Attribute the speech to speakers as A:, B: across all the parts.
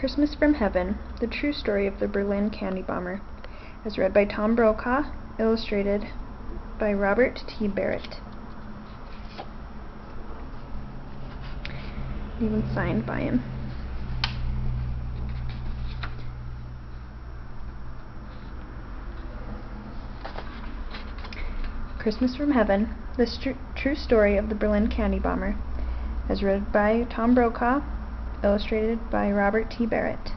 A: Christmas from Heaven, The True Story of the Berlin Candy Bomber, as read by Tom Brokaw, illustrated by Robert T. Barrett. Even signed by him. Christmas from Heaven, The True Story of the Berlin Candy Bomber, as read by Tom Brokaw, illustrated by Robert T. Barrett.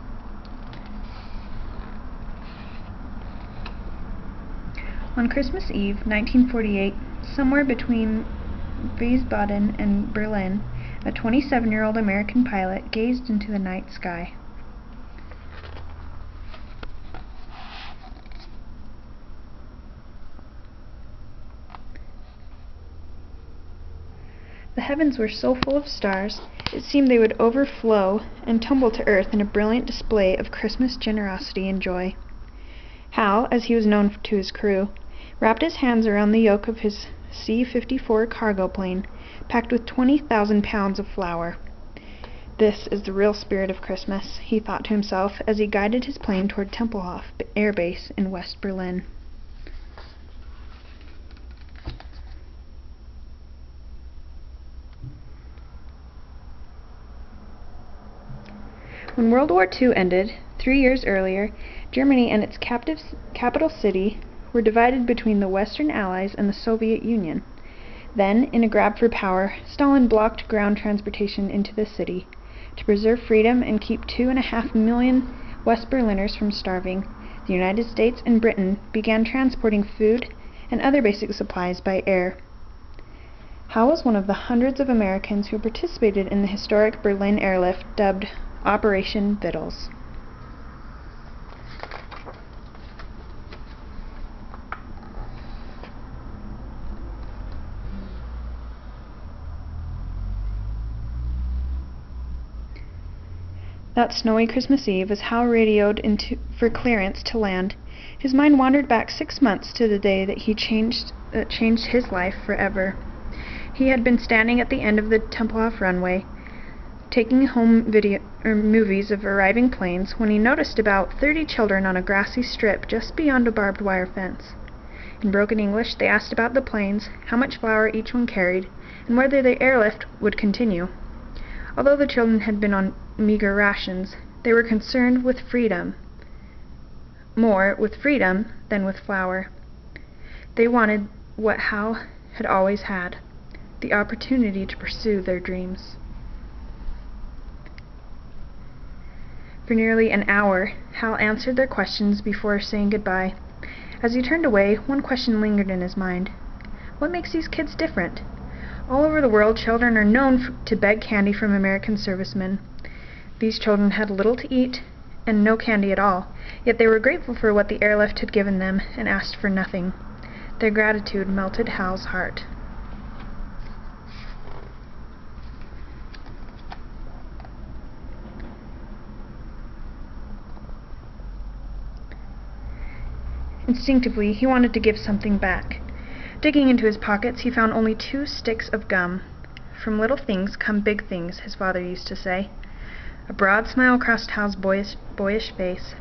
A: On Christmas Eve, 1948, somewhere between Wiesbaden and Berlin, a 27-year-old American pilot gazed into the night sky. The heavens were so full of stars, it seemed they would overflow and tumble to earth in a brilliant display of Christmas generosity and joy. Hal, as he was known to his crew, wrapped his hands around the yoke of his C-54 cargo plane, packed with 20,000 pounds of flour. This is the real spirit of Christmas, he thought to himself as he guided his plane toward Tempelhof Air Base in West Berlin. When World War II ended, 3 years earlier, Germany and its capital city were divided between the Western Allies and the Soviet Union. Then, in a grab for power, Stalin blocked ground transportation into the city. To preserve freedom and keep 2.5 million West Berliners from starving, the United States and Britain began transporting food and other basic supplies by air. Hal was one of the hundreds of Americans who participated in the historic Berlin airlift dubbed Operation Vittles. That snowy Christmas Eve, as Hal radioed for clearance to land, his mind wandered back 6 months to the day that changed his life forever. He had been standing at the end of the Tempelhof runway, taking home movies of arriving planes, when he noticed about 30 children on a grassy strip just beyond a barbed wire fence. In broken English, they asked about the planes, how much flour each one carried, and whether the airlift would continue. Although the children had been on meager rations, they were concerned with freedom, more with freedom than with flour. They wanted what Hal had always had, the opportunity to pursue their dreams. For nearly an hour, Hal answered their questions before saying goodbye. As he turned away, one question lingered in his mind. What makes these kids different? All over the world, children are known to beg candy from American servicemen. These children had little to eat and no candy at all, yet they were grateful for what the airlift had given them and asked for nothing. Their gratitude melted Hal's heart. Instinctively, he wanted to give something back. Digging into his pockets, he found only 2 sticks of gum. From little things come big things, his father used to say. A broad smile crossed Hal's boyish face.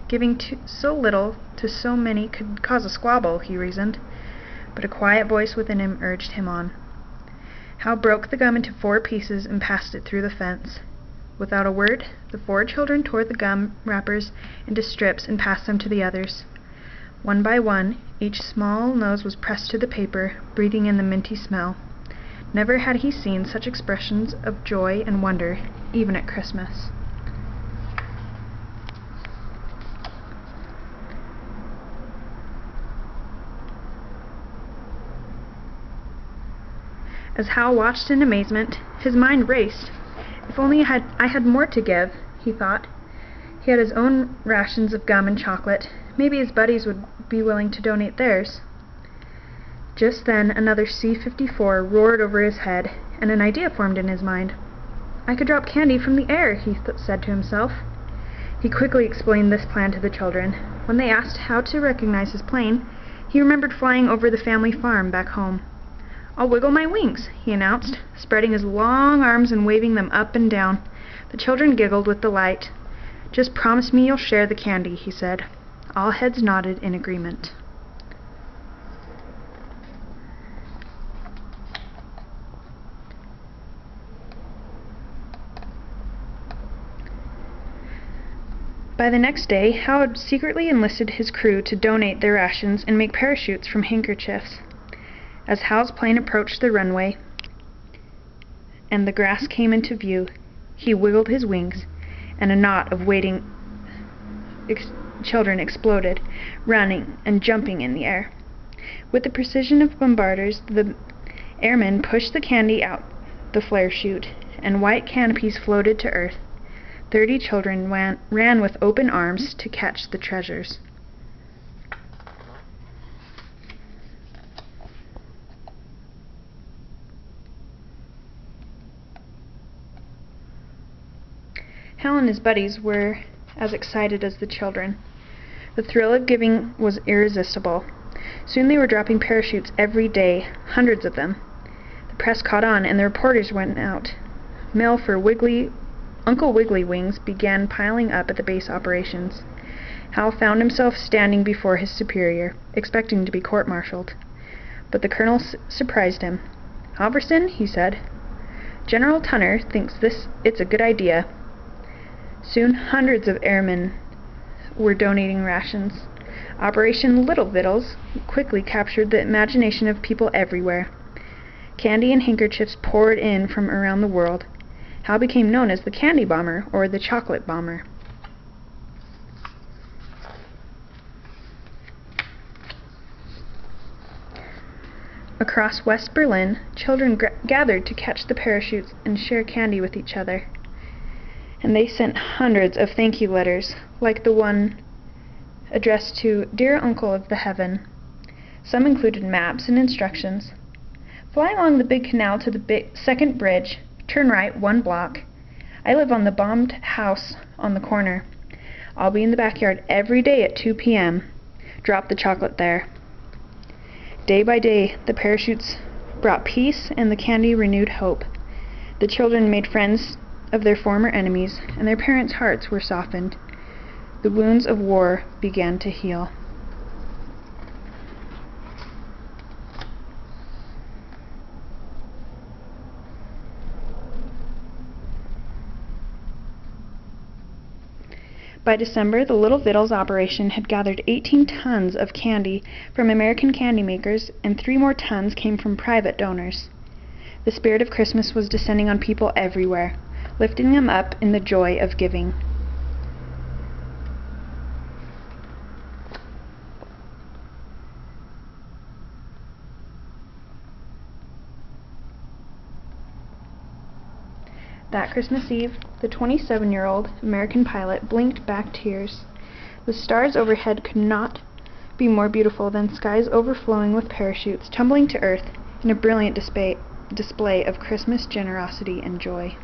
A: Giving so little to so many could cause a squabble, he reasoned, but a quiet voice within him urged him on. Hal broke the gum into 4 pieces and passed it through the fence. Without a word, the 4 children tore the gum wrappers into strips and passed them to the others. One by one, each small nose was pressed to the paper, breathing in the minty smell. Never had he seen such expressions of joy and wonder, even at Christmas. As Hal watched in amazement, his mind raced. If only I had more to give, he thought. He had his own rations of gum and chocolate. Maybe his buddies would be willing to donate theirs. Just then another C-54 roared over his head, and an idea formed in his mind. I could drop candy from the air, he said to himself. He quickly explained this plan to the children. When they asked how to recognize his plane, he remembered flying over the family farm back home. I'll wiggle my wings, he announced, spreading his long arms and waving them up and down. The children giggled with delight. "Just promise me you'll share the candy," he said. All heads nodded in agreement. By the next day, Hal had secretly enlisted his crew to donate their rations and make parachutes from handkerchiefs. As Hal's plane approached the runway and the grass came into view, he wiggled his wings, and a knot of waiting children exploded, running and jumping in the air. With the precision of bombarders, the airmen pushed the candy out the flare chute, and white canopies floated to earth. 30 children ran with open arms to catch the treasures. Hal and his buddies were as excited as the children. The thrill of giving was irresistible. Soon they were dropping parachutes every day, hundreds of them. The press caught on, and the reporters went out. Mail for Uncle Wiggily wings began piling up at the base operations. Hal found himself standing before his superior, expecting to be court-martialed. But the colonel surprised him. "Halvorsen," he said, "General Tunner thinks it's a good idea." Soon hundreds of airmen were donating rations. Operation Little Vittles quickly captured the imagination of people everywhere. Candy and handkerchiefs poured in from around the world. Hal became known as the Candy Bomber, or the Chocolate Bomber. Across West Berlin, children gathered to catch the parachutes and share candy with each other. And they sent hundreds of thank you letters, like the one addressed to "Dear Uncle of the Heaven." Some included maps and instructions. "Fly along the big canal to the second bridge. Turn right 1 block. I live on the bombed house on the corner. I'll be in the backyard every day at 2 p.m. Drop the chocolate there." Day by day, the parachutes brought peace, and the candy renewed hope. The children made friends of their former enemies, and their parents' hearts were softened. The wounds of war began to heal. By December, the Little Vittles operation had gathered 18 tons of candy from American candy makers, and 3 more tons came from private donors. The spirit of Christmas was descending on people everywhere, lifting them up in the joy of giving. That Christmas Eve, the 27-year-old American pilot blinked back tears. The stars overhead could not be more beautiful than skies overflowing with parachutes tumbling to earth in a brilliant display of Christmas generosity and joy.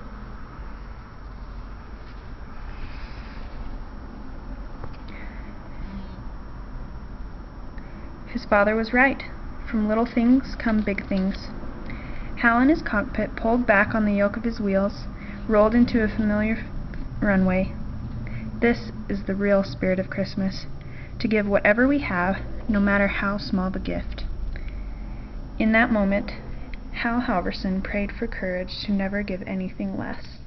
A: His father was right. From little things come big things. Hal in his cockpit pulled back on the yoke of his wheels, rolled into a familiar runway. This is the real spirit of Christmas, to give whatever we have, no matter how small the gift. In that moment, Hal Halvorsen prayed for courage to never give anything less.